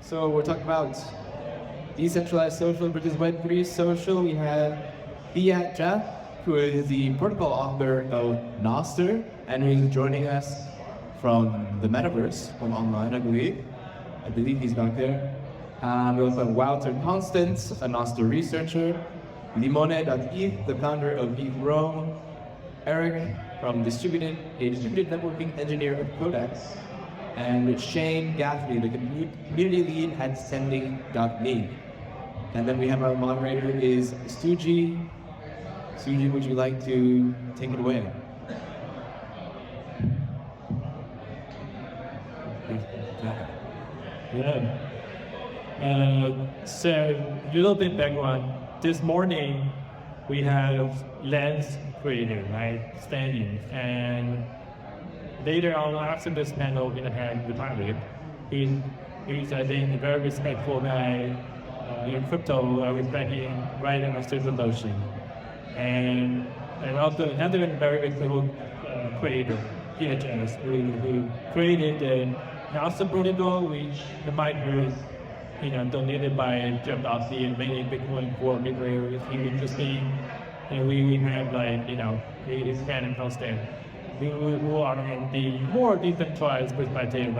So we're talking about Decentralized Social versus Web3 Social. We have Jeff, who is the protocol author of Noster, and he's joining us from the metaverse, from online, I believe. I believe he's back there. We also have Walter Constance, a Noster researcher. Limone.eth, the founder of ETH Rome. Eric from Distributed, a distributed networking engineer at Codex. And Shane Gaffney, the community lead at Sending.me. And then we have our moderator is Suji. Suji, would you like to take it away? Yeah. So, a little bit background. This morning, we have Lens creator, right, standing, and later on, after this panel, we're gonna have the pilot. He's I think, a very respectful guy in crypto, respecting right and the motion. And also another very cool creator, PHS, who created the Noster protocol, which the micros, donated by Jeff Dossi and many Bitcoin for Bitcoin. It's interesting. And we have his canon constant. We are on the more decentralized perspective,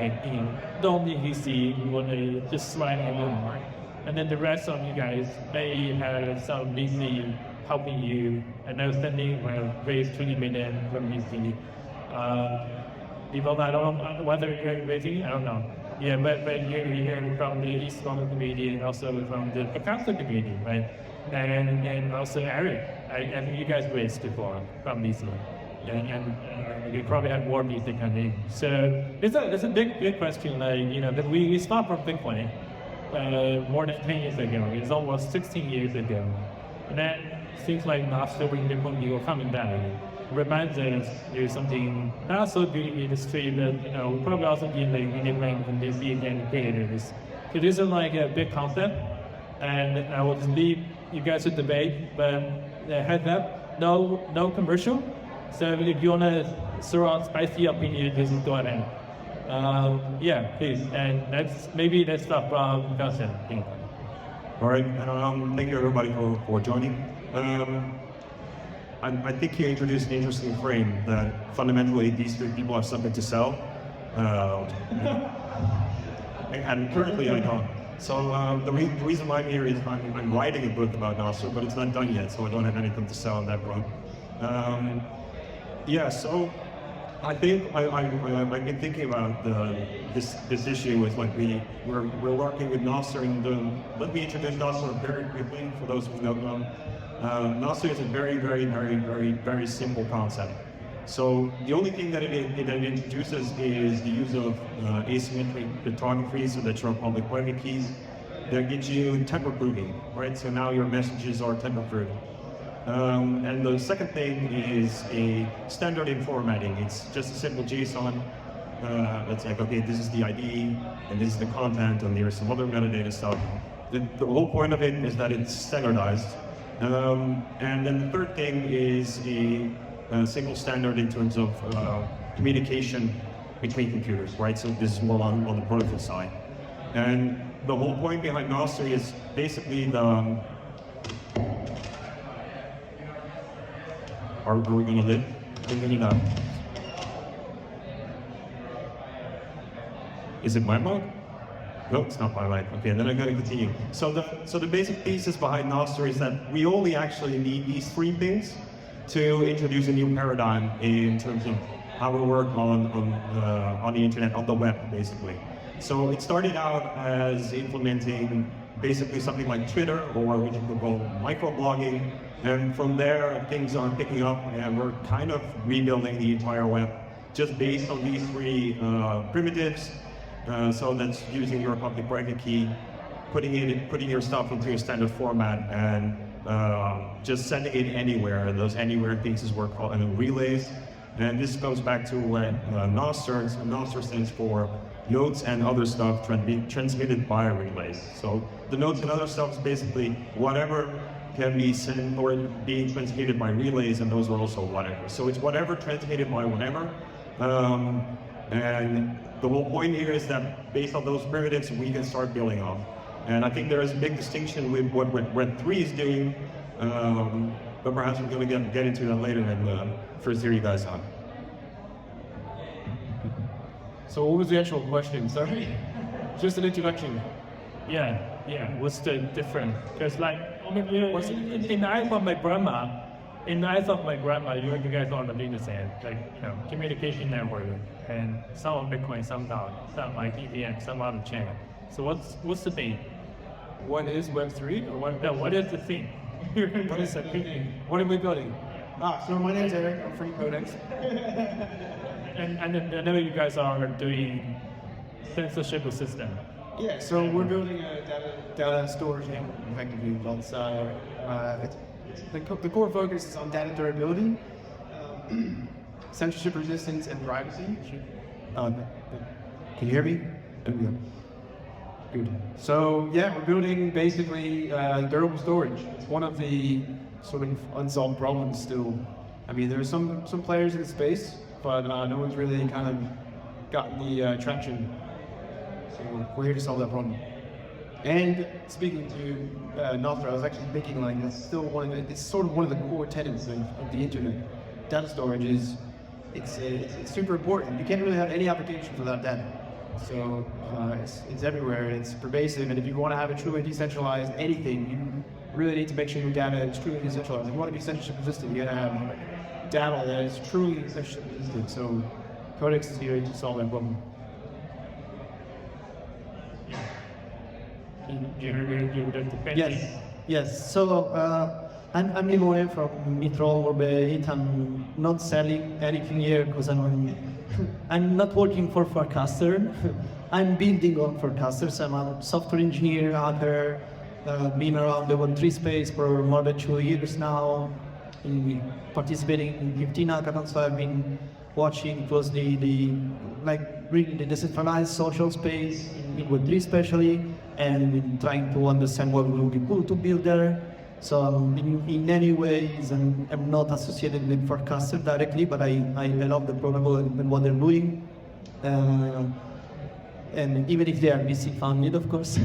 don't EthCC, we want to just slide a little more. And then the rest of you guys may have some busy helping you, and understanding raise 20 million from EthCC. People, I don't know whether you're raising, I don't know. Yeah, but you're hearing from the East Coast community and also from the Council community, right? And also Eric, and you guys raised before from EthCC. And you probably have more music on it. So it's a big question. That we stopped from Bitcoin more than 10 years ago. It's almost 16 years ago. And that seems like Noster when Bitcoin you were coming back. Reminds us there's something not so good in the industry that we probably also in the rank when they see again creators. So this is like a big concept, and I will just leave you guys to debate. But heads up, no commercial. So if you want to throw out spicy opinion, just go ahead. Yeah, please. And let's start from Dustin. All right. Thank you everybody for joining. I think you introduced an interesting frame that fundamentally these three people have something to sell. And currently I don't. So the reason why I'm here is I'm writing a book about Noster, but it's not done yet, so I don't have anything to sell on that front. Yeah, so I think I've been thinking about this issue with we're working with Noster, and let me introduce Noster very quickly for those who don't know. Noster is a very simple concept. So the only thing that it introduces is the use of asymmetric cryptography, so that your public private keys that gives you temper proofing, right? So now your messages are temper proof. And the second thing is a standard in formatting. It's just a simple JSON. That's like, okay, this is the ID, and this is the content, and there's some other metadata stuff. The whole point of it is that it's standardized. And then the third thing is a single standard in terms of communication between computers, right? So this is more on the protocol side. And the whole point behind Noster is basically are we going to live? Is it my mic? No, it's not my mic. Okay, then I'm going to continue. So the basic thesis behind Noster is that we only actually need these three things to introduce a new paradigm in terms of how we work on the internet, on the web, basically. So it started out as implementing basically something like Twitter, or what you could call microblogging. And from there, things are picking up, and we're kind of rebuilding the entire web just based on these three primitives. So that's using your public private key, putting your stuff into a standard format, and just sending it anywhere. And those anywhere things were called relays. And this goes back to what Noster stands for nodes and other stuff transmitted by relays. So the nodes and other stuff is basically whatever can be sent or being transmitted by relays, and those are also whatever. So it's whatever transmitted by whatever. And the whole point here is that based on those primitives, we can start building on. And I think there is a big distinction with what Web3 is doing, but perhaps we're going to get into that later and first hear you guys on. So what was the actual question? Sorry? Just an introduction. Yeah. What's the difference? Because like, in the eyes of my grandma, you guys are the leaders and communication network, and some on Bitcoin, some not, some like EVM, some on the chain. So what's the thing? What is Web3? Or What is the thing? what is the thing? What are we building? So my name's Eric, I'm from Codex. And I know you guys are doing censorship system. Yeah, so we're building a data storage network, effectively. The core focus is on data durability, censorship resistance, and privacy. Can you hear me? Good. So yeah, we're building basically durable storage. It's one of the sort of unsolved problems still. I mean, there are some players in the space, but no one's really kind of gotten the traction. So we're here to solve that problem. And speaking to Nostra, I was actually thinking like it's sort of one of the core tenets of the internet. Data storage is it's super important. You can't really have any applications without data. So it's everywhere, and it's pervasive, and if you want to have a truly decentralized anything, you really need to make sure your data is truly decentralized. If you want to be censorship resistant, you gotta have data that is truly censorship resistant. So Codex is here to solve that problem. Yes. So I'm Limone from Mitro Orbit. I'm not selling anything here because I'm not working for Forecaster. I'm building on Forecasters. I'm a software engineer out there, been around the Web3 space for more than 2 years now, participating in 15 hackathons. So I've been watching closely really the decentralized social space in Web3 especially, and trying to understand what will be cool to build there. So in many ways, I'm not associated with Forecaster directly, but I love the protocol and what they're doing. And even if they are VC funded, of course.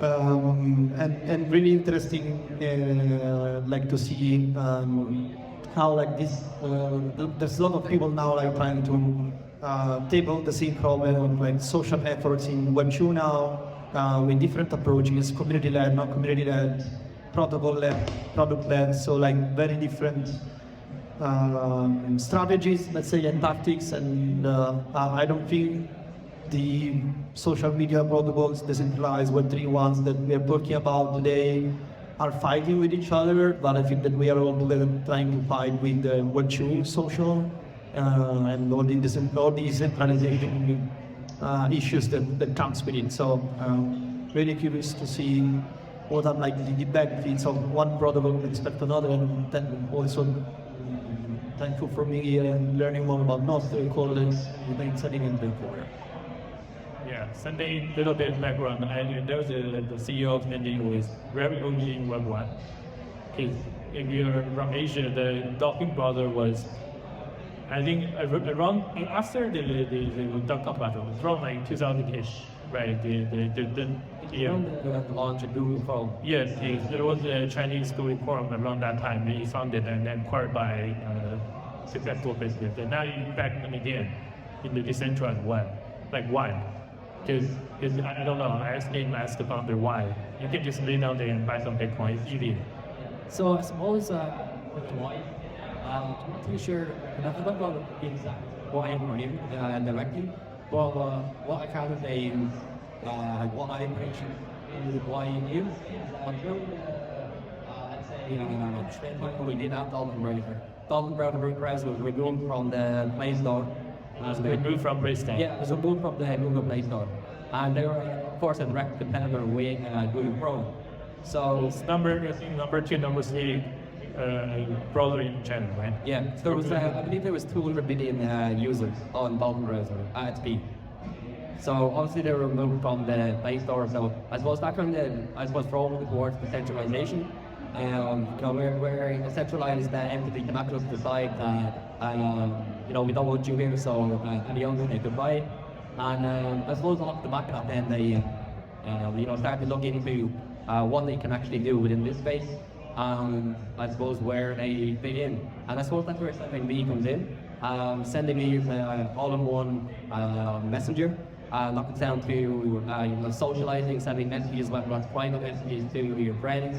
And really interesting, like to see how like this, there's a lot of people now like trying to table the same problem, like social efforts in Web2 now, with different approaches, community-led, not community-led, protocol-led, product-led, so like very different strategies, let's say, and tactics, and I don't think the social media protocols, decentralized Web3 ones that we are talking about today are fighting with each other, but I think that we are all together trying to fight with the Web2 social and all these decentralization issues that comes with it. So really curious to see what are like the benefits of one protocol with respect to another, and then also thankful for me and learning more about Nostra, Codex, and setting in the core. Yeah, Sunday, little bit background. There was the CEO of Ninja who is very OG in Web1. If you're from Asia, the Dolphin brother was, I think, around after the dot-com battle, it was around like 2000-ish, right? The launch of Google phone. Yes, there was a Chinese Google forum around that time. He founded and then acquired by successful business. And now he's back again in the decentralized web. Like why? Because I don't know. I asked the founder why. You can just lay down there and buy some Bitcoin. It's easy. So I suppose why? I'm not too sure enough about it why I'm running directly. Well, what I kind of name, what I mentioned, why you knew. We did have Dalton Browser. Dalton Browser was removed from the Play Store. They moved from Bristol. Yeah, it was removed from the Google Play Store. And they were, of course, a direct competitor with Google Chrome. So it's number 2, number 3 browser in China, right? Yeah, there was, I believe there was 200 million users on Dalton Browser at its peak. So obviously they were removed from the Play Store. So I suppose back on I suppose rolling towards decentralization. We're a centralized entity cannot just decide that we don't want you here, so any other they could buy it. And I suppose off the back of that, then they start to look into what they can actually do within this space. I suppose where they fit in. And I suppose that's where SendingMe comes in. SendingMe is all-in-one messenger. That comes down to socializing, sending messages, whether that's private messages to your friends.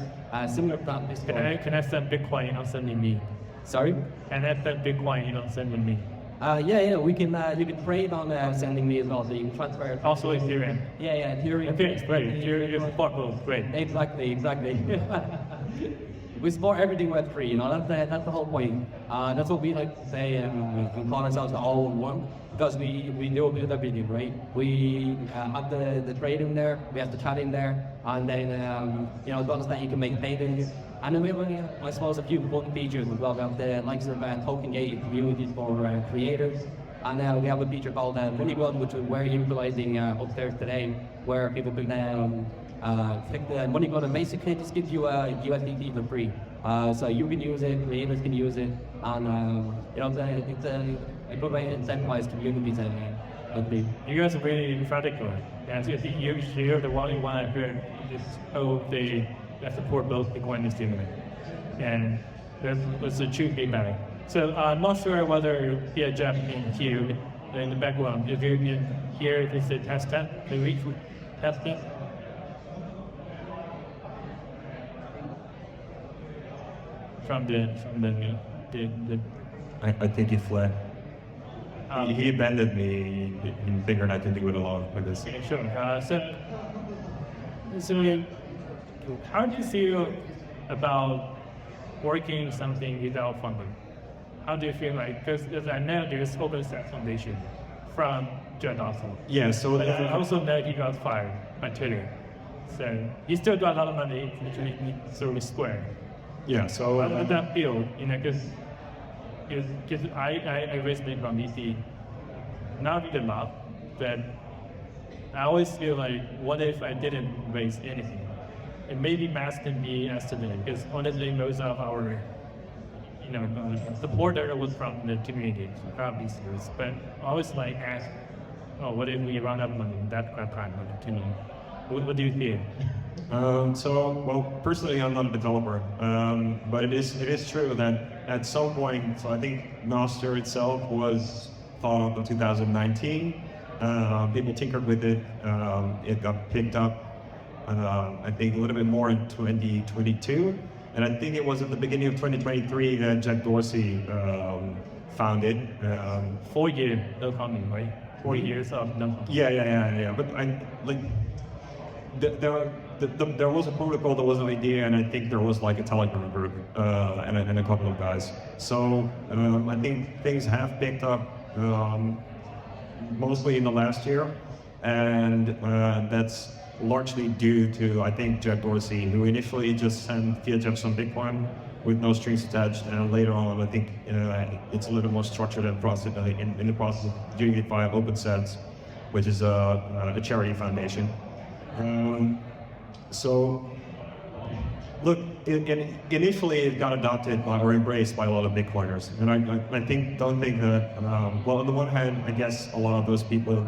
Similar to that. Can I send Bitcoin on SendingMe? Sorry? Can I send Bitcoin on SendingMe? Yeah, we can. You can trade on SendingMe as well, so you can transfer it. Also Ethereum. Yeah, Ethereum. Ethereum, great. You're support both, great. Exactly. We support everything Web3, that's the whole point. That's what we like to say, and we call ourselves all in one, because we do a bit of everything, right? We have the trading there, we have the chatting there, and then, as well as that, you can make payments. And then we have, I suppose, a few important features as well. We have the likes of token gated communities for creators. And we have a feature called Money Run, which we're utilizing upstairs today, where people can click the Money Run and basically just gives you a USDT for free. So you can use it, creators can use it, and it's a good way to incentivize communities. You guys are really radical. And you're the only one I've heard that support both Bitcoin and Ethereum. And that's a true feedback. So I'm not sure whether Jeff in here in the background. If you can hear this test that, the reach test that. From the I think he fled. He abandoned me in bigger than I can do it alone with this. Okay, sure. So how do you feel about working something without funding? How do you feel like, because I know there's open source foundation from Judd also. Yeah, so But I also know he got fired by Twitter. So he still got a lot of money, literally sort of square. yeah, so How does that feel? Because I raised it from DC. Not really a lot, but I always feel like, what if I didn't raise anything? It maybe mask can be estimated, because honestly, most of our supporter was from the community, probably serious. But I always ask, what if we run out of money? That kind of continue. What do you feel? Well, personally, I'm not a developer, but it is true that at some point, so I think Nostr itself was thought of in 2019. People tinkered with it. It got picked up, I think, a little bit more in 2022. And I think it was at the beginning of 2023 that Jack Dorsey found it. 4 years, no funding, right? 4 years of no funding. Yeah. But there was a protocol, there was an idea, and I think there was a Telegram group and a couple of guys. So I think things have picked up mostly in the last year, and that's largely due to, I think, Jack Dorsey, who initially just sent Jeff some Bitcoin with no strings attached, and later on, I think it's a little more structured and process in the process of doing it via OpenSets, which is a charity foundation. So, look, initially it got adopted or embraced by a lot of Bitcoiners, and I don't think that, well, on the one hand, I guess a lot of those people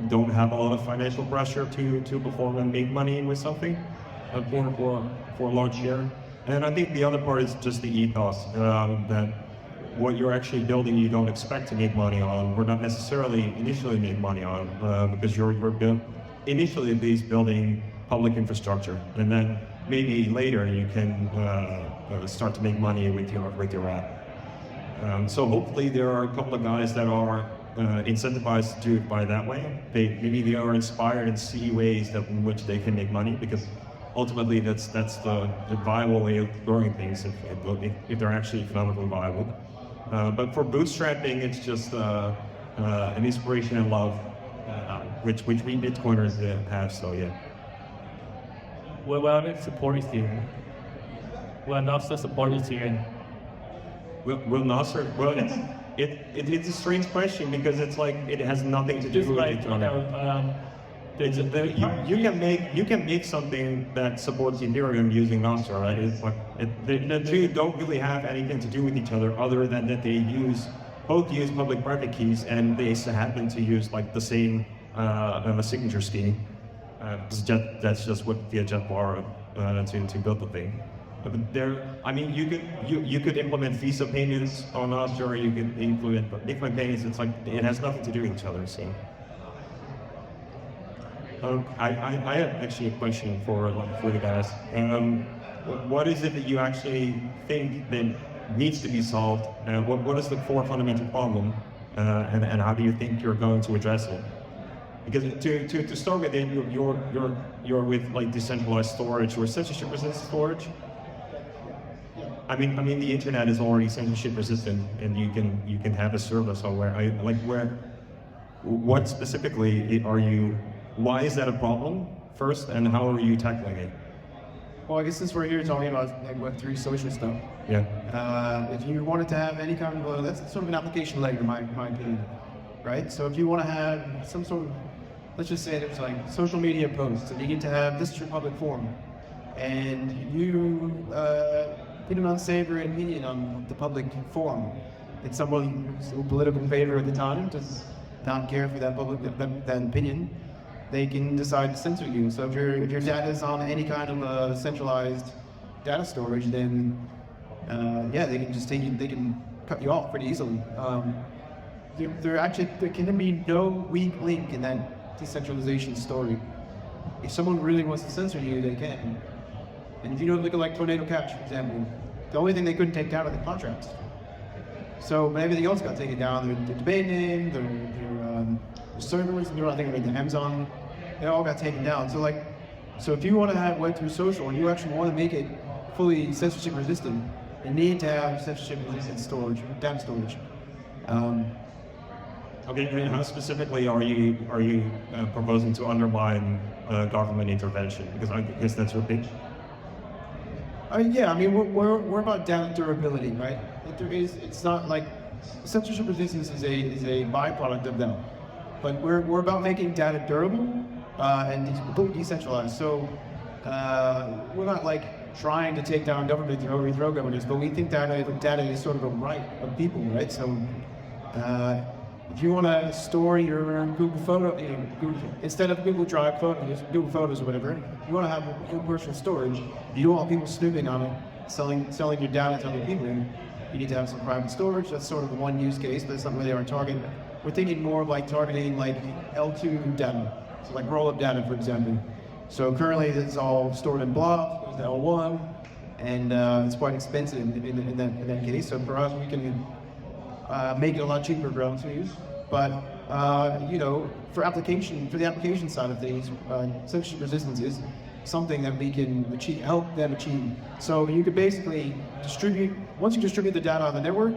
don't have a lot of financial pressure to perform and make money with something for a large share. And I think the other part is just the ethos, that what you're actually building you don't expect to make money on, or not necessarily initially make money on, because you're initially at least building public infrastructure, and then maybe later you can start to make money with your app. So hopefully there are a couple of guys that are incentivized to do it by that way. Maybe they are inspired and see ways in which they can make money, because ultimately that's the viable way of growing things if they're actually economically viable. But for bootstrapping, it's just an inspiration and love, which we Bitcoiners have. So yeah. Well, I'm supporting you. Well, Nostr supporting you. Will Nostr? Well, it's a strange question, because it's it has nothing to do Just with each other. You can make something that supports Ethereum using Nostr, right? The two don't really have anything to do with each other than that they use both use public-private keys, and they happen to use like the same signature scheme. That's just what VHF borrowed to build the thing. But I mean, you could implement Visa payments on us, or you could implement different payments. It's like it has nothing to do with each other. So, I have actually a question for the guys. What is it that you actually think that needs to be solved? What is the core fundamental problem, and how do you think you're going to address it? Because to start with, you're with like decentralized storage or censorship resistant storage. I mean the internet is already censorship resistant, and you can have a server somewhere. What specifically are you? Why is that a problem first, and how are you tackling it? Well, I guess since we're here talking about like Web3 social stuff, if you wanted to have any kind of, that's sort of an application layer, in my opinion, right? So if you want to have some sort of, let's just say there's like social media posts, and you get to have, this is your public forum, and you put an unsavory opinion on the public forum. It's someone who's in political favor at the time, does not care for that that opinion. They can decide to censor you. So if your data is on any kind of centralized data storage, then they can just they can cut you off pretty easily. There can be no weak link in that decentralization story. If someone really wants to censor you, they can. And if you don't look at like Tornado Cash, for example, the only thing they couldn't take down are the contracts. So everything else got taken down. Their domain name, their servers, and I think like the Amazon, they all got taken down. So if you want to have Web3 Social and you actually want to make it fully censorship resistant, you need to have censorship resistant storage, data storage. Okay, and how specifically are you proposing to undermine government intervention? Because I guess that's your big. I mean, we're about data durability, right? It's not like censorship resistance is a byproduct of that, but we're about making data durable and completely decentralized. So we're not like trying to take down government or overthrow governments, but we think data is sort of a right of people, right? So if you want to store your Google Photo, instead of Google Drive photos, Google Photos or whatever, you want to have your personal storage. You don't want people snooping on it, selling your data to other people. You need to have some private storage. That's sort of the one use case, but it's not really our target. We're thinking more of like targeting like L2 data, so like roll-up data, for example. So currently it's all stored in blobs, goes to L1, and it's quite expensive in that case. So for us, we can make it a lot cheaper for us to use. But for the application side of things, censorship resistance is something that we can help them achieve. So you could basically once you distribute the data on the network,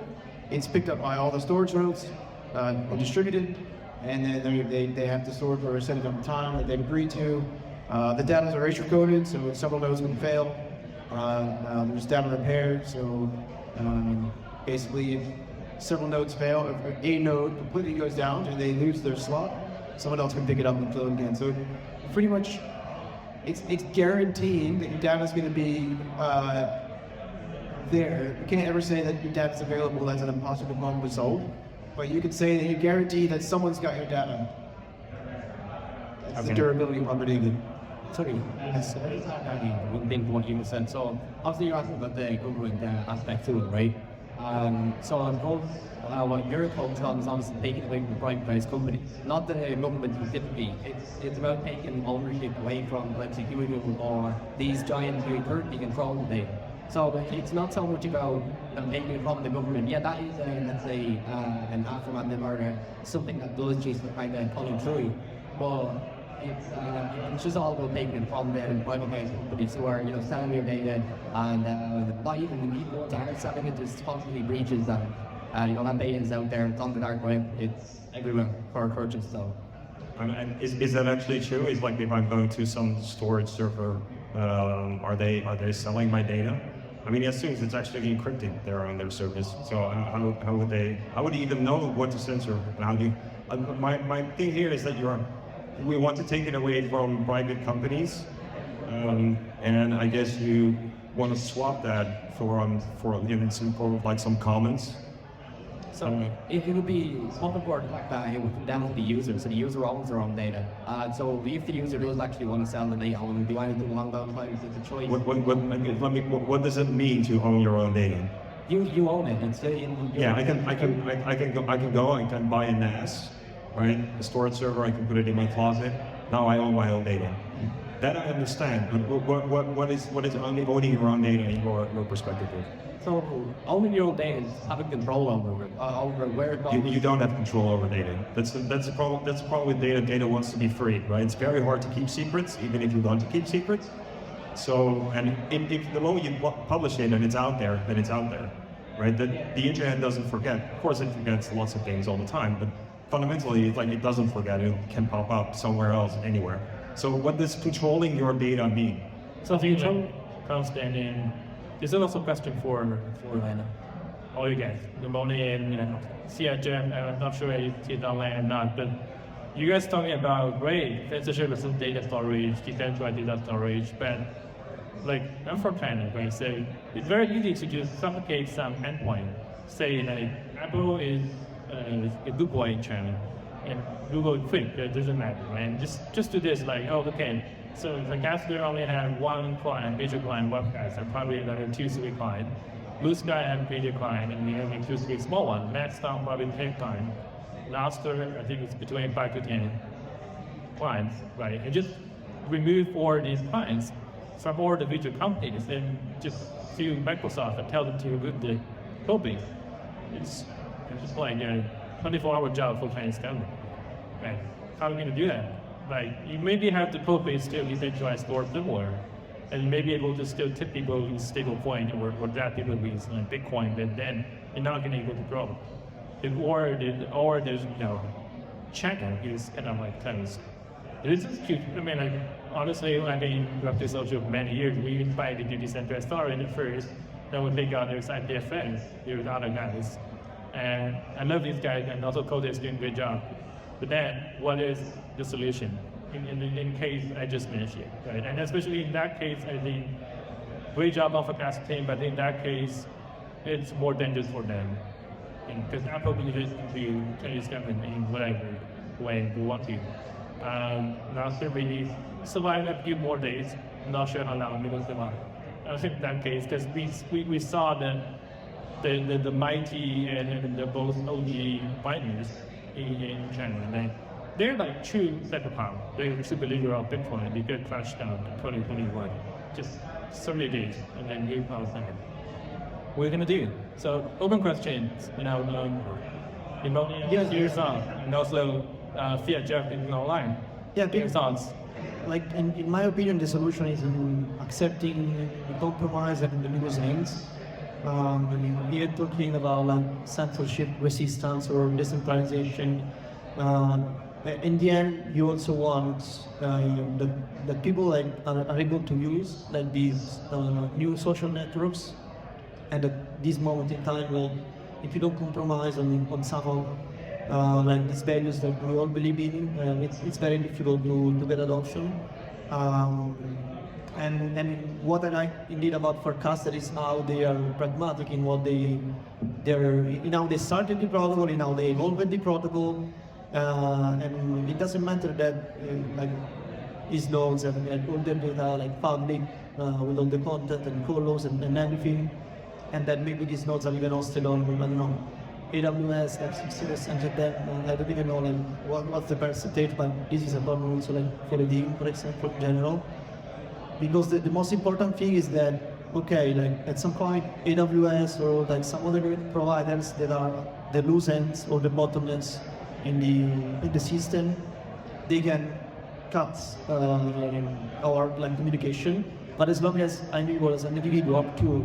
it's picked up by all the storage nodes, and distributed, and then they have to store it for a set amount of time that they've agreed to. The data is erasure coded, so several nodes can fail. There's data repair, so basically if several nodes fail, if a node completely goes down and they lose their slot, someone else can pick it up and fill it again. So pretty much it's guaranteeing that your data is going to be there. You can't ever say that your data is available as an impossible problem to solve, but you can say that you guarantee that someone's got your data. That's the durability property. Sorry, one thing what you said. So obviously you're asking about the government aspect too, right? So I'm told what you're focused on is obviously taking away from the private company. Not the government specifically. It's about taking ownership away from, let's say, Google or these giant third-party control data. So it's not so much about taking it from the government. Yeah, that is, let's say, an affirmative or something that does just kind of pulling through. But it's just all about taking it from the private companies who are, selling your data, and not even the people that are selling it, just constantly breaches that. That data is out there, it's on the dark web, it's everywhere for purchase. So. And is that actually true? Is like if I'm going to some storage server, are they selling my data? I mean, as soon as it's actually encrypted there on their service, so how would they even know what to censor? How do you, my thing here is that we want to take it away from private companies, and I guess you want to swap that for like some commons. So it will be more important than the user. So the user owns their own data. So if the user does actually want to sell, then they own the one the choice. What does it mean to own your own data? You own it. It's Yeah, I can go and can buy a NAS, right? A storage server. I can put it in my closet. Now I own my own data. That I understand. But what is owning your own data in your perspective? So owning your own data is having control over where it goes. You don't have control over data. That's the problem. That's the problem with data. Data wants to be free, right? It's very hard to keep secrets, even if you want to keep secrets. So, and if the moment you publish it and it's out there, then it's out there, right? The internet doesn't forget. Of course, it forgets lots of things all the time, but fundamentally, it's like it doesn't forget. It can pop up somewhere else, anywhere. So, what does controlling your data mean? So future comes then in. This is also a question for all you guys. The money and CHM, I'm not sure if it's online or not, but you guys talking about great censorship of data storage, decentralized data storage, but like I'm from China, right? So it's very easy to just supplicate some endpoint. Say like Apple is a Google in China, and Google is quick, it doesn't matter, right? Just do this, like, oh, okay. So the Gatsby only have one client, major client, webcast, and probably another 2-3 client. Blue Sky have major client, and we have 2-3 small one. Maxdown probably 10 client. Master, I think it's between 5 to 10 clients, right? And just remove all these clients from all the virtual companies and just sue Microsoft and tell them to remove the copy. It's just like a 24-hour job for Chinese government, right? How are we going to do that? Like, you maybe have the copy still decentralized or similar, and you may be able to still tip people in stablecoin or that people with Bitcoin, but then you're not going to be able to grow. Or there's, China is kind of like tennis. It's just cute. I mean, like, honestly, I've been Web3 Social for many years. We invited to Decentralized Story at first. Then when they got their side DFN, there's other guys. And I love these guys, and also Codex doing a great job. But then, what is the solution? In case I just mentioned, right? And especially in that case, I think great job of a past team, but in that case, it's more dangerous for them. Because Apple believes the Chinese government in whatever way they want to. Now, we survive a few more days. I'm not sure how long we will survive. I think in that case, because we saw the mighty and the both ODA fighters in China. And they're like true cyberpunk. They're super leader of Bitcoin. They get crashed down in 2021. Just 30 days, and then gave power second. What are we gonna do? So open questions, Yes. your thoughts, and also Fiat Jeff is online. Yeah, Your thoughts. like in my opinion, the solution is in accepting the compromise and the negotiations. We are talking about like censorship resistance or decentralization. In the end, you also want the people like are able to use like these new social networks. And at this moment in time, well, if you don't compromise on some of like these values that we all believe in, it's very difficult to get adoption. And what I like indeed about forecasters is how they are pragmatic in what they started the protocol, in how they evolved the protocol, and it doesn't matter that like these nodes and all the data like public with all the content and colors and everything, and that maybe these nodes are even hosted on, I don't know, AWS, EthCC, and I don't even know like what's the percentage, but this is a problem also like for the for example in general. Because the most important thing is that, okay, like at some point AWS or like some other providers that are the loose ends or the bottlenecks in the system, they can cut our like communication. But as long as I'm able as an individual to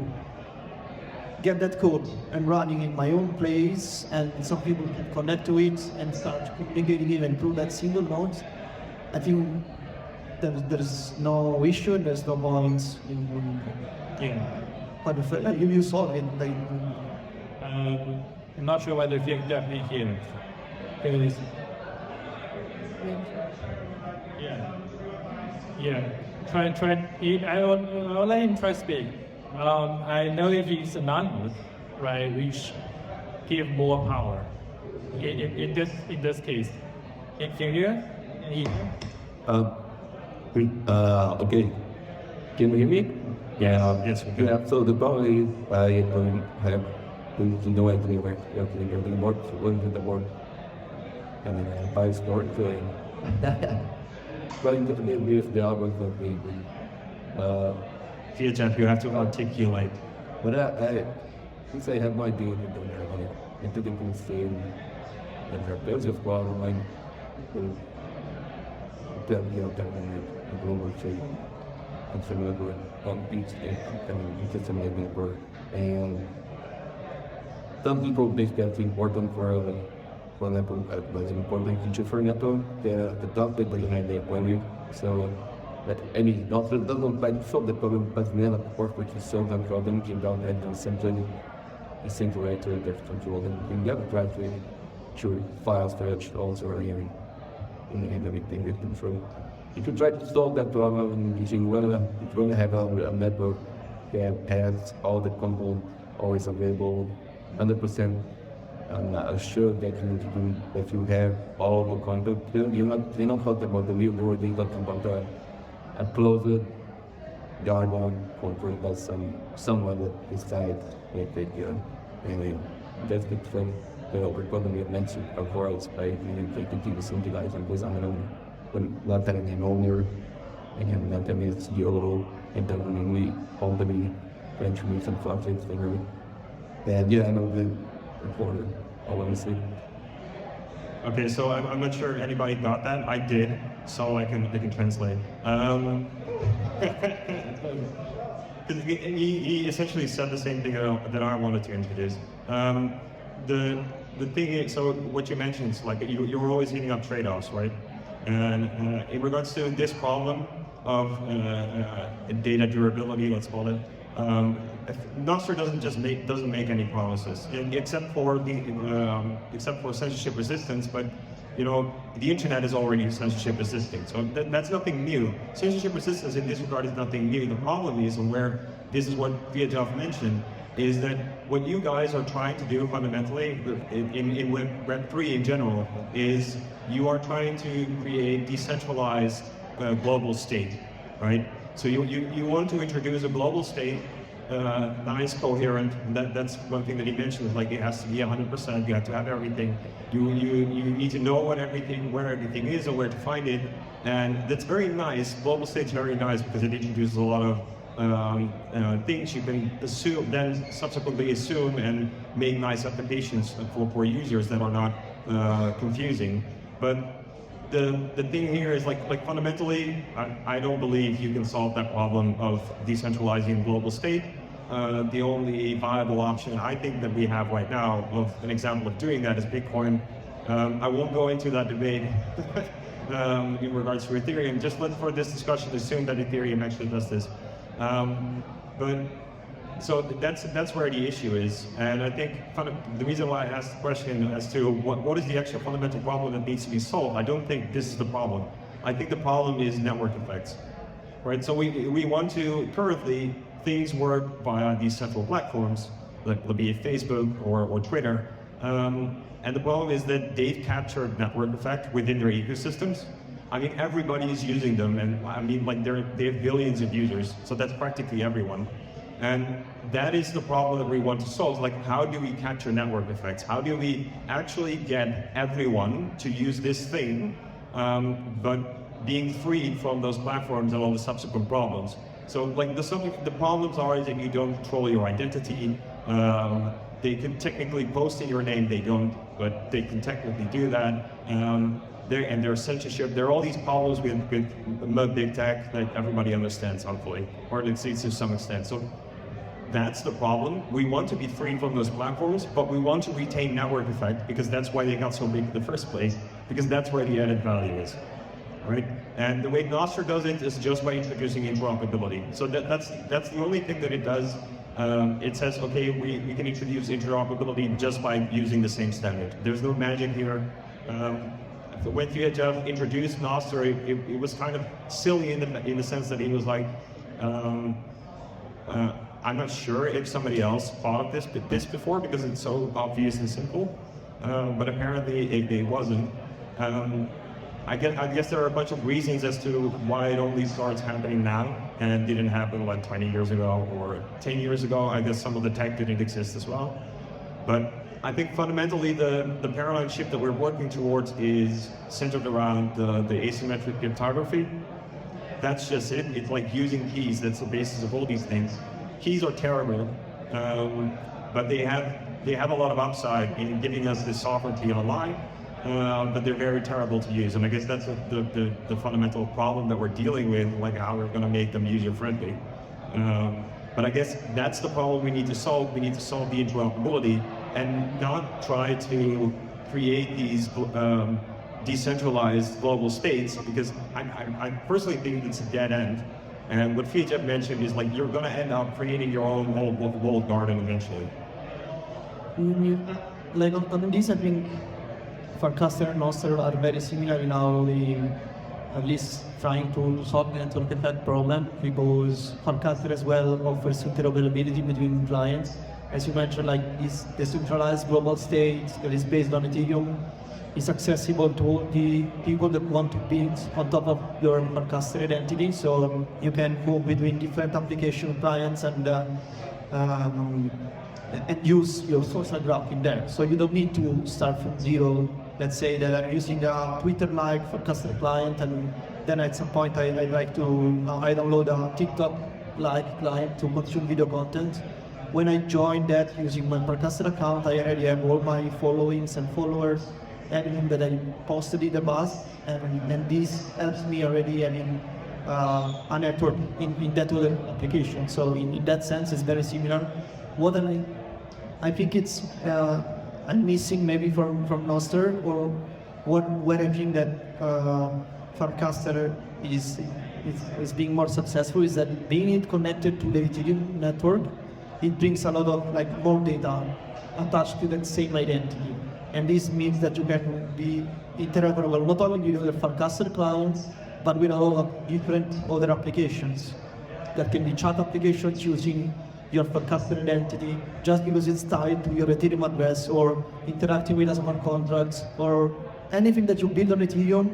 get that code and running in my own place, and some people can connect to it and start communicating even through that single node, I think there's no issue, there's no points but you saw it like I'm not sure whether Fiat Jeff is here. Here it is. Yeah. Try. I'll let him try speak. I know if he's anonymous, right? give more power. In this case, inferior. Okay. Can you hear me? Yeah, yes, we can. Yeah, so the problem is I don't have to know anything where everything works, going to the work. And then I buy store doing. But in the if the album will be Here, Jeff, you have to articulate. but since I have no idea what you're doing there, and to the same and their bills of problem like tell the global trade and similar to on beach and just amazing work. And some people make that important for example, as an important feature for example, the top people behind the value. So that any not doesn't like solve the problem, but then of course we can solve the problem without having something essential way to get control. And you never try to file storage also or in everything get control. If you try to solve that problem using it's going to have a network that has all the components always available, 100%. I'm sure that you have all the content. You're not talking about the real world, you're talking about a closed jargon controlled by someone that decides what they do. And that's the thing. The problem we mentioned of worlds, right? We continue to symbolize and goes on and on. But not that an owner, and not that it's YOLO, and that we ultimately eventually some conflicts figure. And yeah, I know the reporter, obviously. Okay, so I'm not sure anybody got that. I did, so I can translate. Because he essentially said the same thing that I wanted to introduce. The thing is, so what you mentioned is like you're always hitting up trade-offs, right? And in regards to this problem of data durability, let's call it, Nostr doesn't make any promises, except for censorship resistance. But you know, the internet is already censorship resistant, so that's nothing new. Censorship resistance in this regard is nothing new. The problem is, and where this is what Vyacheslav mentioned, is that what you guys are trying to do fundamentally in Web3 in general is you are trying to create decentralized global state, right? So you want to introduce a global state, nice, coherent. That's one thing that he mentioned. Like it has to be 100%. You have to have everything. You need to know where everything is and where to find it. And that's very nice. Global state's very nice because it introduces a lot of things you can assume, then subsequently assume and make nice applications for users that are not confusing. But the thing here is like fundamentally, I don't believe you can solve that problem of decentralizing global state. The only viable option I think that we have right now of an example of doing that is Bitcoin. I won't go into that debate in regards to Ethereum. Just for this discussion assume that Ethereum actually does this. But so that's where the issue is, and I think the reason why I asked the question as to what is the actual fundamental problem that needs to be solved, I don't think this is the problem. I think the problem is network effects, right? So we want to currently things work via these central platforms, like be it Facebook or Twitter, and the problem is that they've captured network effect within their ecosystems. I mean, everybody is using them, and I mean, like they have billions of users, so that's practically everyone. And that is the problem that we want to solve. Like, how do we capture network effects? How do we actually get everyone to use this thing, but being freed from those platforms and all the subsequent problems? So, like, the problems are that you don't control your identity. They can technically post in your name, they don't, but they can technically do that. And there's censorship. There are all these problems with big tech that everybody understands, hopefully, or at least to some extent. So that's the problem. We want to be free from those platforms, but we want to retain network effect because that's why they got so big in the first place, because that's where the added value is, right? And the way Nostr does it is just by introducing interoperability. So that's the only thing that it does. It says, okay, we can introduce interoperability just by using the same standard. There's no magic here. So when Vyacheslav introduced Nostr, it was kind of silly in the sense that he was like, I'm not sure if somebody else thought of this before because it's so obvious and simple, but apparently it wasn't. I guess there are a bunch of reasons as to why it only starts happening now and didn't happen like 20 years ago or 10 years ago. I guess some of the tech didn't exist as well. But I think fundamentally the paradigm shift that we're working towards is centered around the asymmetric cryptography. That's just it. It's like using keys. That's the basis of all these things. Keys are terrible, but they have a lot of upside in giving us this sovereignty online. But they're very terrible to use, and I guess that's the fundamental problem that we're dealing with, like how we're going to make them user-friendly. But I guess that's the problem we need to solve. We need to solve the interoperability and not try to create these decentralized global states, because I personally think it's a dead end. And what Fijab mentioned is like you're going to end up creating your own walled garden eventually. Like on this, I think Farcaster and Nostr are very similar in how they at least trying to solve the network effect problem, because Farcaster as well offers interoperability between clients. As you mentioned, like this decentralized global state that is based on Ethereum is accessible to all the people that want to build on top of your Farcaster identity. So you can move between different application clients and use your social graph in there. So you don't need to start from zero. Let's say that I'm using a Twitter-like Farcaster client, and then at some point I like to I download a TikTok-like client to consume video content. When I join that using my Farcaster account, I already have all my followings and followers, everything that I posted in the past, and this helps me already having a network in that other application. So in that sense, it's very similar. What I think it's I'm missing maybe from Nostr, or where I think that Farcaster is being more successful is that being connected to the Ethereum network, it brings a lot of like more data attached to that same identity. And this means that you can be interoperable not only with the Farcaster clients, but with a lot of different other applications. That can be chat applications using your Farcaster identity just because it's tied to your Ethereum address, or interacting with smart contracts, or anything that you build on Ethereum.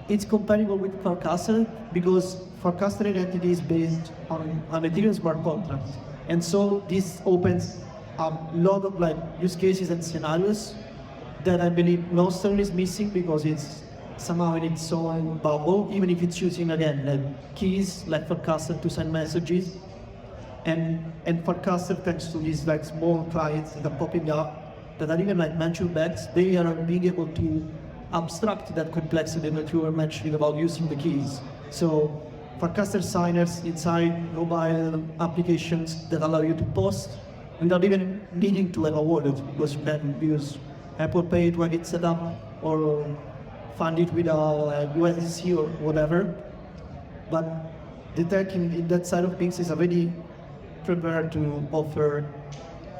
It's compatible with Farcaster because Farcaster identity is based on an Ethereum smart contract. And so this opens a lot of like use cases and scenarios that I believe Nostr is missing, because it's somehow in its own bubble, even if it's using again like keys like Farcaster to send messages. And Farcaster, thanks to these like small clients that are popping up, that are even like mentioned bags, they are being able to abstract that complexity that you were mentioning about using the keys. So Farcaster signers inside mobile applications that allow you to post without even needing to have a wallet, because you can use Apple Pay to have it set up, or fund it with a USDC or whatever. But the tech in that side of things is already prepared to offer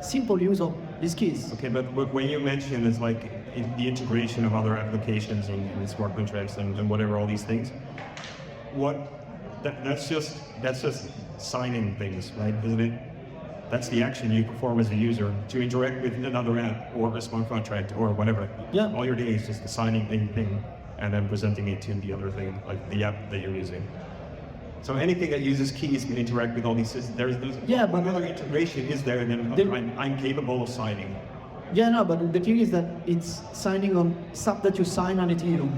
simple use of these keys. Okay, but when you mention it's like the integration of other applications in smart contracts and whatever, all these things, that's just signing things, right? Isn't it? That's the action you perform as a user to interact with another app or a smart contract or whatever. Yeah. All you're doing is just signing a thing and then presenting it to the other thing, like the app that you're using. So anything that uses keys can interact with all these systems. There's but another integration is there, and then I'm capable of signing. Yeah, no, but the thing is that it's signing on stuff that you sign on Ethereum.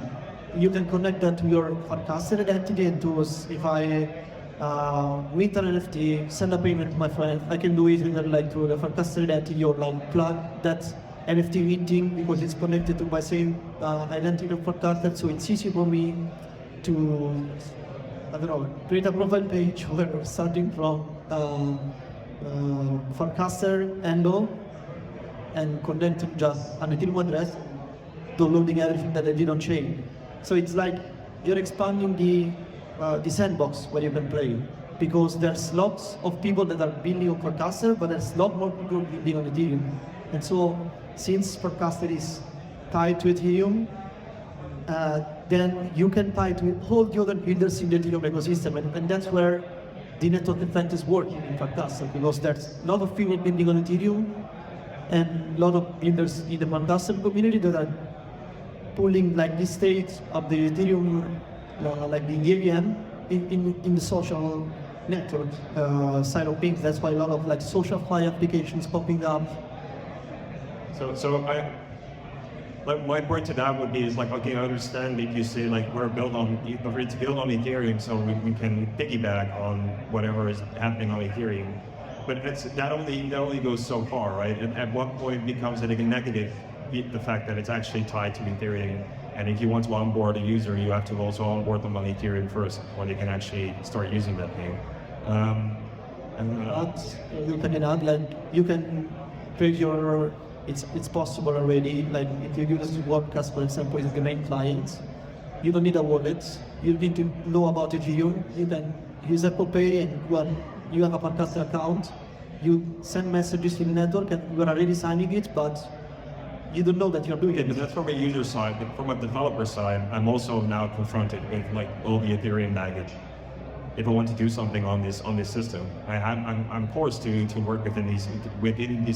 You can connect that to your Farcaster identity, and to if I mint an NFT, send a payment to my friend, I can do it either like to the Farcaster identity, or like plug that NFT minting because it's connected to my same identity of Farcaster. So it's easy for me to, I don't know, create a profile page where starting from Farcaster handle and connecting just an Ethereum address, downloading everything that I did on chain. So it's like you're expanding the sandbox where you can play, because there's lots of people that are building on Farcaster, but there's a lot more people building on Ethereum. And so since Farcaster is tied to Ethereum, then you can tie to all the other builders in the Ethereum ecosystem, and that's where the network effect is working in Fantastic, because there's a lot of people building on Ethereum and a lot of builders in the Fantastic community that are pulling like the state of the Ethereum, like the EVM in the social network side of things. That's why a lot of like social fly applications popping up. So like my point to that would be is like, okay, I understand if you say like we're built on Ethereum, so we can piggyback on whatever is happening on Ethereum. But that only goes so far, right? And at what point becomes it a negative, the fact that it's actually tied to Ethereum? And if you want to onboard a user, you have to also onboard them on Ethereum first, before they can actually start using that thing. You can add like you can create your. It's possible already. Like if you use WordCast, for example, is the main client. You don't need a wallet. You need to know about Ethereum. You can use Apple Pay, and you have a podcast account. You send messages to the network, and you are already signing it, but you don't know that you're doing it. But that's from a user side. But from a developer side, I'm also now confronted with like all the Ethereum baggage. If I want to do something on this system, I'm forced to work within this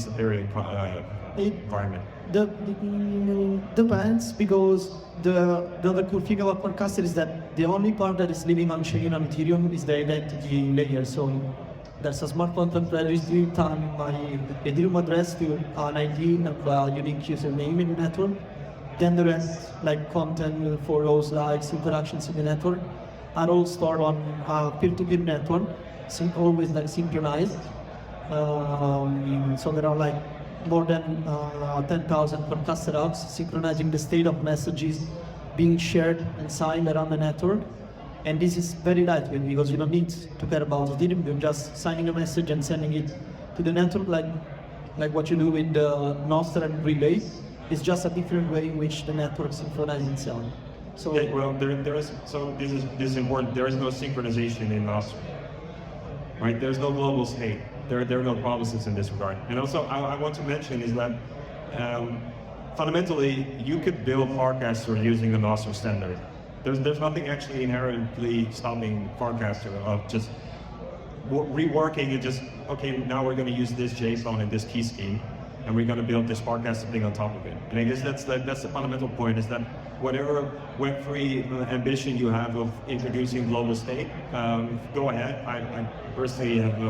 Ethereum environment. Depends, because the other cool thing about Podcaster is that the only part that is living on chain on Ethereum is the identity layer. So there's a smart contract registry tying my Ethereum address to an ID and a unique username in the network. Then the rest, like content, photos, likes, interactions in the network, are all stored on a peer-to-peer network, always like synchronized. So there are like more than 10,000 podcaster apps synchronizing the state of messages being shared and signed around the network. And this is very lightweight, because you don't need to care about Ethereum. You're just signing a message and sending it to the network, like what you do with the Nostr and Relay. It's just a different way in which the network synchronizes itself. So yeah, well, this is important. There is no synchronization in Nostr, right? There's no global state. There are no promises in this regard. And also, I want to mention is that fundamentally, you could build Farcaster using the Nostr standard. There's nothing actually inherently stopping Farcaster of just reworking it. Just okay, now we're going to use this JSON and this key scheme, and we're going to build this Farcaster thing on top of it. And I guess that's the fundamental point, is that whatever Web3 ambition you have of introducing global state, go ahead. I personally have,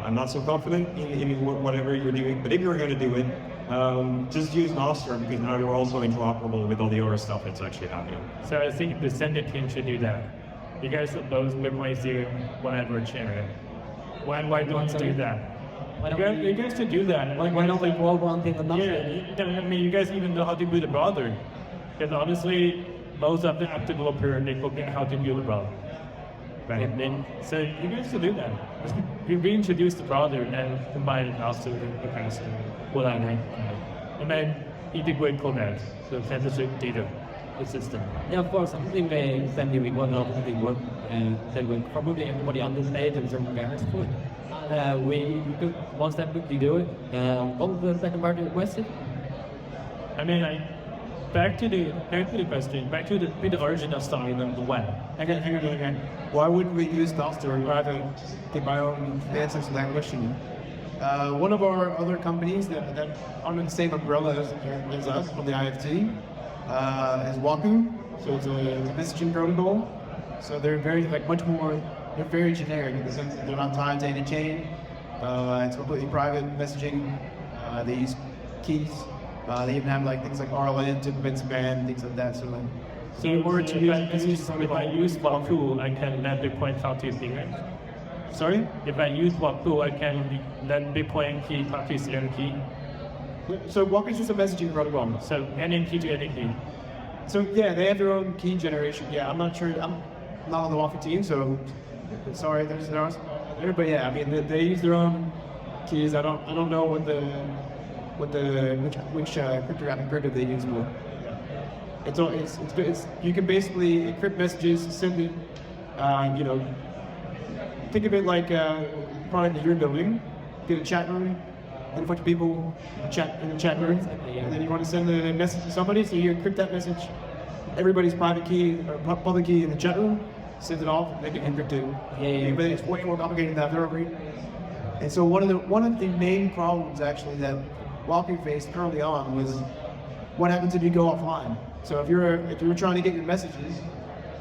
I'm not so confident in whatever you're doing, but if you're going to do it, just use Nostr, because now you're also interoperable with all the other stuff that's actually happening. So I think the Sender team should do that. You guys are both Web3 Zoom, whatever channel. Why don't you do that? You guys should do that. Why don't we roll one thing another? Yeah, I mean, you guys even know how to build a browser. Because honestly, most of the app developers, they forget how to build a browser. Right. And then, so you guys should do that. We reintroduce the browser and combine it also with the past and then integrate Codex, so fantastic data system. Yeah, of course, I think they send you one of the work, and they will probably everybody understand and some parents for it. We took one step quickly do it. What was the second part of the question? I mean, back to the question, back to the origin of starting the web. Again. Why wouldn't we use Nostr rather than take my own answers to that question? One of our other companies that are under the same umbrella as us on the IFT is Waku. So it's a messaging protocol. So they're they're very generic in the sense that they're not tied to any chain. It's completely private messaging. They use keys. They even have like things like RLN to prevent spam, things like that. So if I use Waku, I can then deploy out to Ethereum. Sorry? If I use Waku, I can then deploy key to Ethereum key. So Waku is just a messaging protocol. So any key to any key. So yeah, they have their own key generation. Yeah, I'm not sure. I'm not on the Waku team, so sorry. There's but yeah, I mean they use their own keys. I don't know which cryptographic primitive they use, but it's you can basically encrypt messages, send it. Think of it like a product that you're building. Get a chat room, and a bunch of people chat in the chat room, and then you want to send a message to somebody, so you encrypt that message. Everybody's private key or public key in the chat room, send it off, make it encrypted. But it's way more complicated than I've ever read. And so one of the main problems actually that Walking faced early on was what happens if you go offline. So if you're trying to get your messages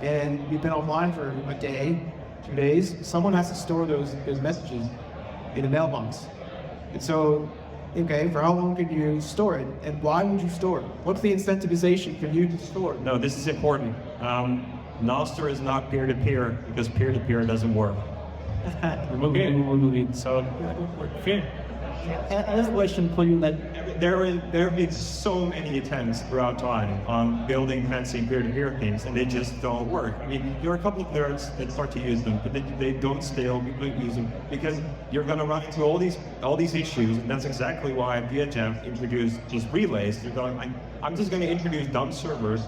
and you've been offline for a day, 2 days, someone has to store those messages in a mailbox. And so, okay, for how long can you store it? And why would you store it? What's the incentivization for you to store it? No, this is important. Nostr is not peer-to-peer because peer-to-peer doesn't work. So, okay. I have a question for you that There have been so many attempts throughout time on building fancy peer-to-peer things, and they just don't work. I mean, there are a couple of nerds that start to use them, but they don't scale. People don't use them because you're going to run into all these issues, and that's exactly why VHF introduced just relays. You're going, I'm just going to introduce dump servers,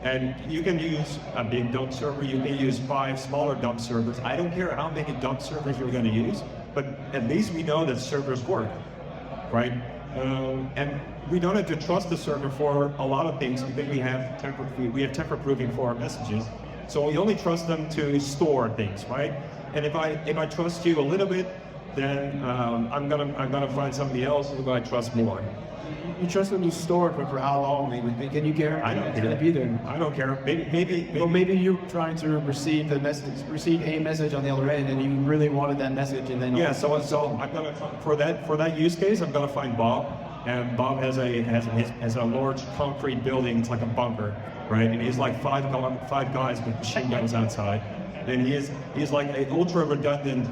and you can use a big dump server. You can use 5 smaller dump servers. I don't care how many dump servers you're going to use, but at least we know that servers work, right? And we don't have to trust the server for a lot of things because we have temper proofing for our messages. So we only trust them to store things, right? And if I trust you a little bit, then I'm gonna find somebody else who I trust more. You trust them to store it, but for how long? Can you guarantee I don't it's going to be there? I don't care. Maybe. Well, maybe you're trying to receive a message on the other end, and you really wanted that message, and then Yeah, so I'm gonna for that use case, I'm gonna find Bob, and Bob has a large concrete building. It's like a bunker, right? And he's like five guys with machine guns outside, and he's like an ultra redundant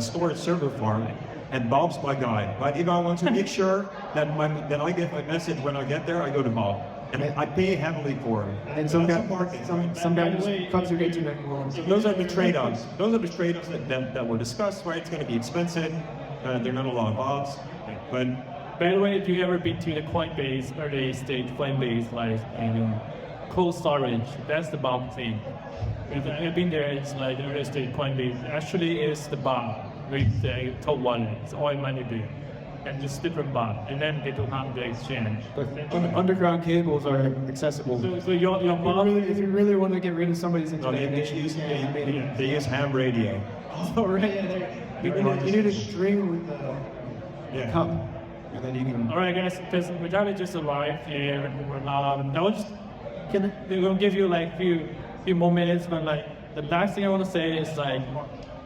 storage server farm. And Bob's my guy. But if I want to make sure that I get my message when I get there, I go to Bob. And I pay heavily for it. And some guy just comes to internet. So those are the trade-offs. Those are the trade-offs that were discussed, right? It's going to be expensive. There are not a lot of Bobs. But By the way, if you ever been to the Coinbase early stage Coinbase, like cold storage, that's the bomb thing. If I've been there, it's like the early stage Coinbase. Actually, it's the bomb with the top wallet. It's all money there, and just different bomb. And then they don't have the exchange. But underground cables are accessible. So your bomb. If you really want to get rid of somebody's internet, they use ham radio. Oh, right. Yeah, you need a string with a cup, and then you can. All right, guys, because we're trying to just arrive here. We're gonna give you like few more minutes, but like the last thing I want to say is like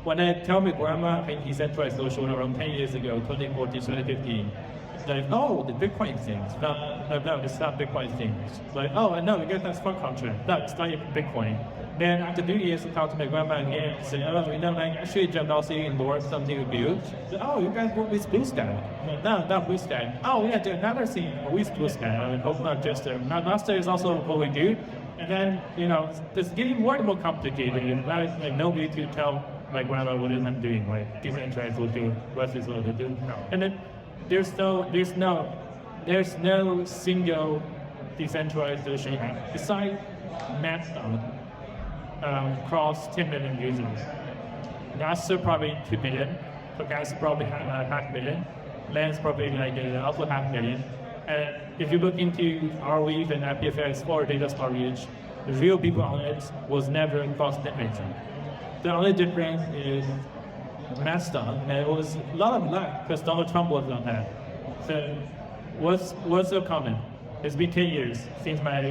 when I tell my grandma in Decentralized Social around 10 years ago, 2014, 2015, it's like, oh, the Bitcoin things. No, it's not Bitcoin things. It's like, oh, I know, we get that smart contract. No, it's not even Bitcoin. Then after 2 years, I talked to my grandma again and said, oh, like actually jumped also indoors something with you. Said, oh, you guys work with BlueSky. No, not BlueSky. Oh, yeah, there's another thing with BlueSky. I mean, hope not just there. Nostr is also what we do. And then, it's getting more and more complicated. And like nobody to tell my grandma what I'm doing, like Decentralized Social, Web3 Social to do. And then there's no single decentralized solution besides Mastodon. Across 10 million users. Nostr probably 2 million, Codex probably half million, Lens probably like also half million. And if you look into Arweave and IPFS for data storage, the real people on it was never across 10 million. The only difference is Mastodon, and it was a lot of luck because Donald Trump was on that. So what's the comment? It's been 10 years since my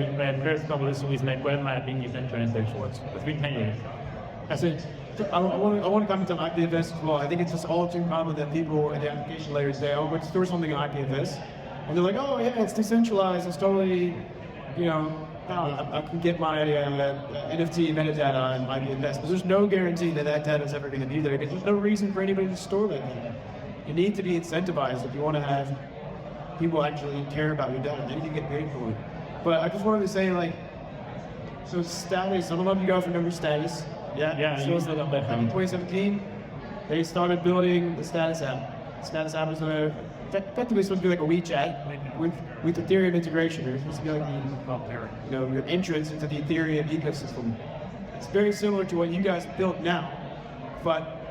first conversation with my grandma being Decentralized Social. It's been 10 years. That's it. I want to comment on IPFS as well. I think it's just all too common that people in the application layers say, oh, let's store something on IPFS. And they're like, oh, yeah, it's decentralized. It's totally, I can get my NFT metadata on IPFS. But there's no guarantee that data is ever going to be there. There's no reason for anybody to store that data. You need to be incentivized if you want to have people actually care about your data. Then you get paid for it. But I just wanted to say, so Status, some of you guys remember Status. Yeah, so you said that. in 2017, they started building the Status app. Status app is effectively supposed to be like a WeChat with Ethereum integration. It's supposed to be like your entrance into the Ethereum ecosystem. It's very similar to what you guys built now, but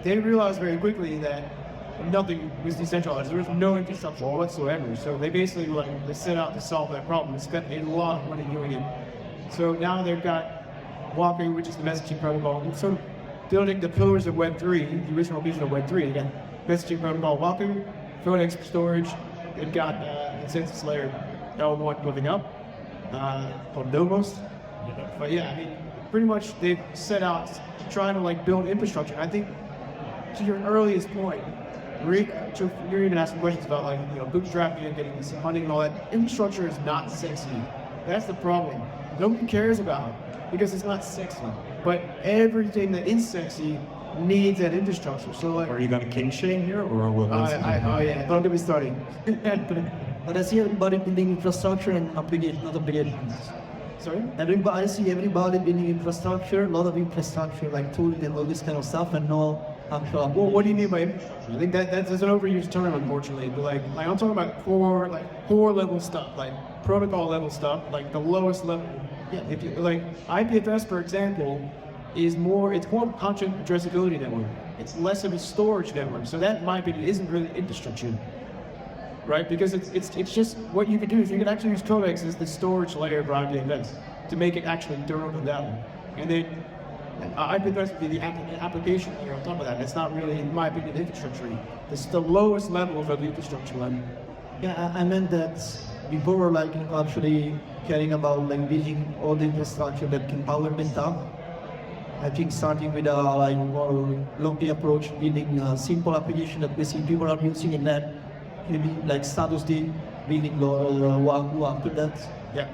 they realized very quickly that nothing was decentralized. There was no infrastructure whatsoever. So they basically they set out to solve that problem and spent a lot of money doing it. So now they've got Walker, which is the messaging protocol. It's sort of building the pillars of Web3, the original vision of Web3. Again, messaging protocol, Walker, Codex for storage. We've got consensus layer L1 moving up, called Nomos. But yeah, I mean, pretty much they've set out trying to like build infrastructure. I think to your earliest point, you're even asking questions about like, you know, bootstrapping and getting some funding and all that. Infrastructure is not sexy. That's the problem. Nobody cares about it because it's not sexy. But everything that is sexy needs that infrastructure. So like, Are you going to king shame here, or will oh yeah, don't get me started. But I see everybody building infrastructure and application, not applications. Sorry? I see everybody building infrastructure, a lot of infrastructure like tooling and all this kind of stuff, and no actual. Well, what do you mean by infrastructure? I think that's an overused term, unfortunately. But like I'm talking about core level stuff, like protocol level stuff, like the lowest level. Yeah, if you like IPFS, for example, it's more content addressability network. It's less of a storage network. So that, in my opinion, isn't really infrastructure, right? Because it's just what you can do is you can actually use Codex as the storage layer of IPFS to make it actually durable down. And then IPFS would be the application layer on top of that. It's not really, in my opinion, infrastructure. It's the lowest level of the infrastructure level. Yeah, I meant that before like actually caring about like building all the infrastructure that can power them up. I think starting with a like more lofty approach, building a simple application that we see people are using, and then maybe like status D, building one after that. Yeah.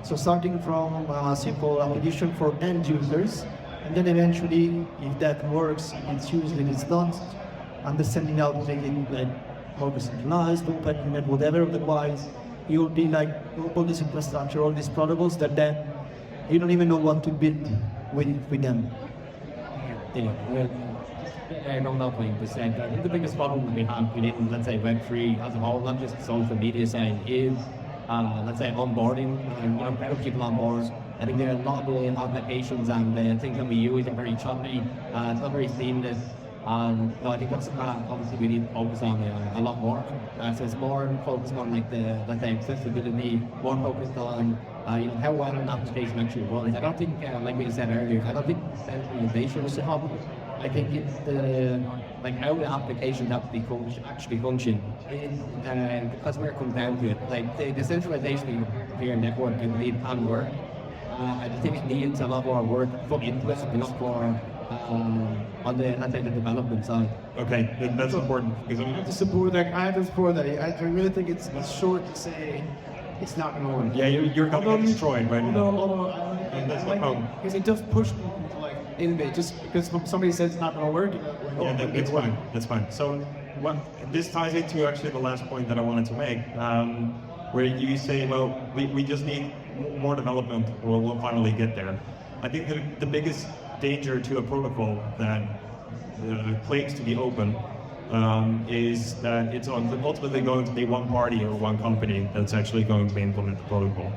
So starting from a simple application for end users, and then eventually, if that works, it's used and it's done, understanding how to make it like more decentralized, open, and whatever. Otherwise, you'll be like all this infrastructure, all these protocols that then you don't even know what to build with them. Yeah, well, I don't know 20%. I think the biggest problem we have within, let's say, Web3 as a whole, not just social media side, is, let's say, onboarding and getting people on board. I think there are a lot of applications and things that we use are very choppy, it's not very seamless. And I think that's obviously we need to focus on a lot more. So it's more focused on like the, let's say, accessibility, more focused on how well an application actually runs. I don't think, like we said earlier, I don't think centralization is the problem. I think it's the, like how the applications actually function. Because where it comes down to it, like the decentralization of your network can work. I think it needs a lot more work put into it, enough more on the, let's say, the development side. Okay, that's important because I have to support that. I really think it's short to say it's not going to work. yeah, you're going to get destroyed, right? Although And that's I the like problem. because it does push people to like innovate. Just because somebody says it's not going to work, That's fine. That's fine. So this ties into actually the last point that I wanted to make, where you say, well, we just need more development, or we'll finally get there. I think the biggest danger to a protocol that claims to be open is that it's ultimately going to be one party or one company that's actually going to implement the protocol.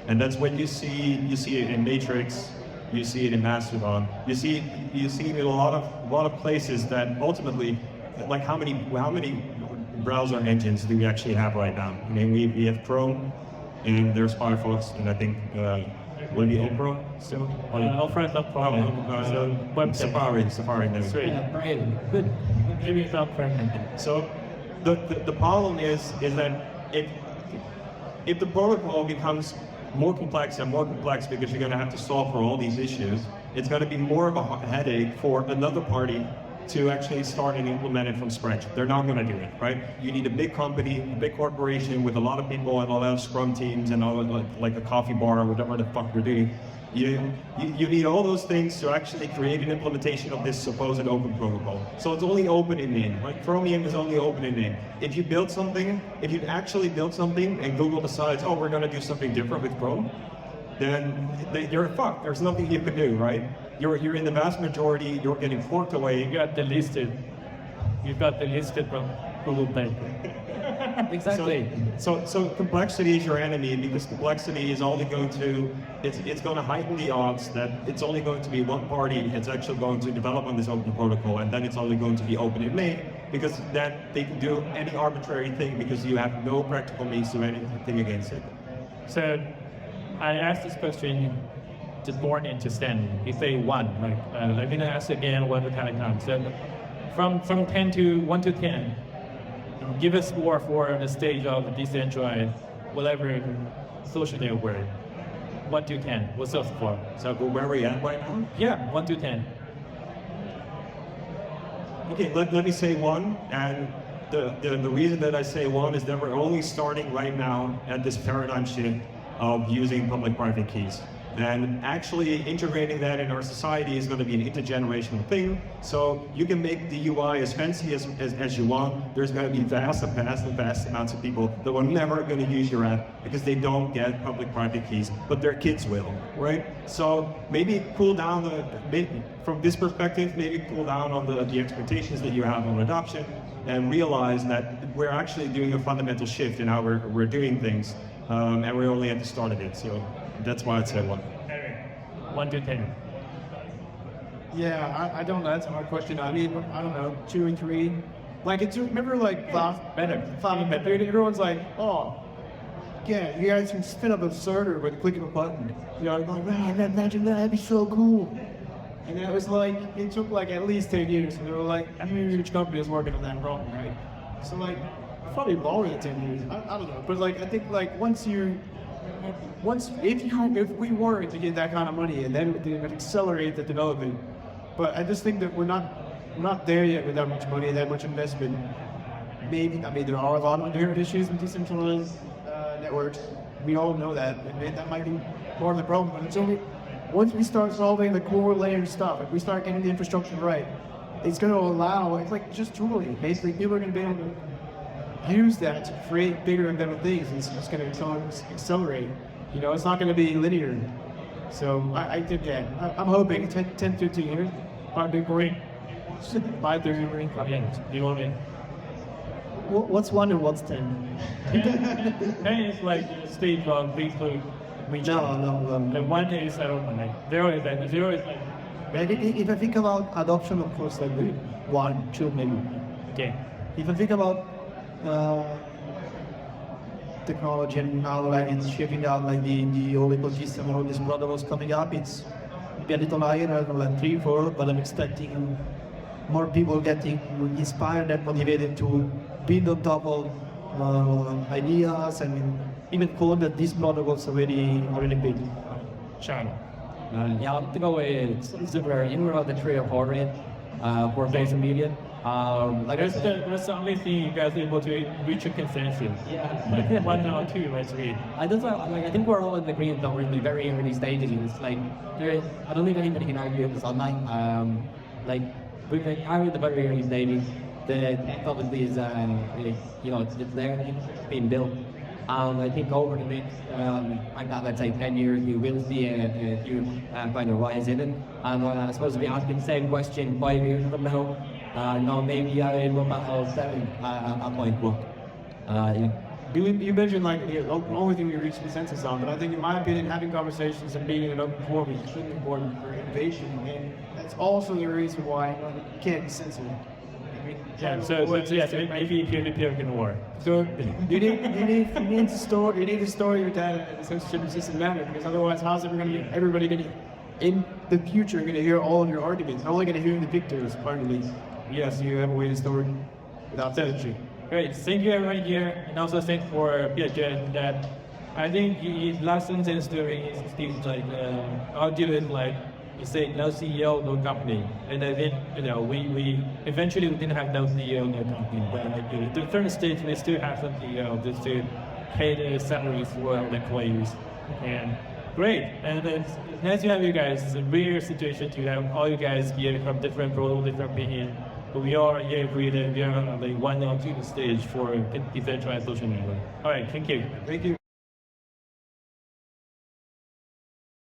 And that's when you see it in Matrix, you see it in Mastodon, you see it in a lot of places that ultimately, like how many browser engines do we actually have right now? I mean, we have Chrome, and there's Firefox, and I think will be Opera still. Opera, not problem. Safari. There. Straight. Yeah, right. Good. Maybe it's not friendly. So the problem is that if the protocol becomes more complex and more complex because you're going to have to solve for all these issues, it's going to be more of a headache for another party to actually start and implement it from scratch. They're not going to do it, right? You need a big company, a big corporation with a lot of people and a lot of scrum teams and all like a coffee bar or whatever the fuck you're doing. You need all those things to actually create an implementation of this supposed open protocol. So it's only open in name, right? Chromium is only open in name. If you actually build something and Google decides, oh, we're going to do something different with Chrome, then you're fucked. There's nothing you can do, right? You're in the vast majority, you're getting forked away. You got delisted from Google Play. Exactly. So complexity is your enemy because complexity is only going to, it's going to heighten the odds that it's only going to be one party that's actually going to develop on this open protocol, and then it's only going to be open in name because then they can do any arbitrary thing because you have no practical means to do anything against it. So I asked this question just born into stand. You say 1, like I'm gonna ask again one more time. So from 10 to 1 to 10, give a score for the stage of decentralized, whatever social network. 1 to 10. What's the score? So where are we at right now? Yeah, 1 to 10. Okay, let me say 1, and the reason that I say 1 is that we're only starting right now at this paradigm shift of using public-private keys. And actually integrating that in our society is going to be an intergenerational thing. So you can make the UI as fancy as you want. There's going to be vast amounts of people that are never going to use your app because they don't get public-private keys, but their kids will, right? So maybe cool down from this perspective, maybe cool down on the expectations that you have on adoption, and realize that we're actually doing a fundamental shift in how we're doing things, and we're only at the start of it. So that's why I'd say 1. 1 to 10. Yeah, I don't know. That's a hard question. I mean, I don't know, 2 and 3. Like, it's remember like better. Everyone's like, oh, yeah, you guys can spin up a server with a click of a button. You know, like, man, imagine that'd be so cool. And that was like, it took like at least 10 years. And they were like, I mean, huge company is working on that wrong, right? So like, probably longer than 10 years. I don't know. But like, I think like if we were to get that kind of money, and then it would accelerate the development. But I just think that we're not there yet with that much money, that much investment. Maybe, I mean, there are a lot of inherent issues with decentralized networks. We all know that, and that might be part of the problem. But it's only once we start solving the core layer stuff, if we start getting the infrastructure right, it's going to allow, it's like just tooling. Basically, people are going to be able to use that to create bigger and better things. It's just going to accelerate. You know, it's not going to be linear. So I think that. I'm hoping 10, 15 years. I'd be great. 5, 30 years. You want me? What's 1 and what's 10? 10 is like the stage of basically reaching. No. And 1 is, I don't know, like 0 is like, 0 is like. If I think about adoption, of course, like 1, 2, maybe. Okay. If I think about technology and how like it's shaping out, like the whole ecosystem, all these protocols coming up, it's a little higher, I don't know, like 3, 4, but I'm expecting more people getting inspired and motivated to build on top of ideas, and even code that these protocols are really big. China. Yeah, I'm to go with super in the tree of Hornet for social media. Like That's the only thing you guys are able to reach a consensus. Yeah. 1 or 2, let's read. I think we're all in agreement that we're in the very early stages. It's like I don't think anybody can argue with this online. Like we're in the very early stages. The technology is it's there, it's being built. I think over the next, let's say 10 years, you will see a huge kind of rise in it. And I suppose to be asking the same question 5 years from now. No, maybe I will not have 7 at point 1. Yeah. You mentioned like the only thing we reached consensus on, but I think in my opinion, having conversations and being in an open forum is extremely important for innovation, and that's also the reason why you can't be censored. Yeah, so maybe peer-to-peer can work. So you need to store your data in a consistent manner, because otherwise, how's everybody going to in the future going to hear all of your arguments? They're only going to hear the victors part of it. Yes, you have a way to store it without censorship. Great, thank you everyone here, and also thanks for Piaget that I think his last sentence during his speech, like, I'll do it like, he said, no CEO, no company. And then, we eventually we didn't have no CEO, no company. But like, the third stage, we still have some CEO just to pay the salaries for the employees. And great, and then nice to have you guys. It's a rare situation to have all you guys here from different roles, different opinions. But we are here agreed that we are on like 1 or 2 stage for decentralized social network. All right, thank you. Thank you.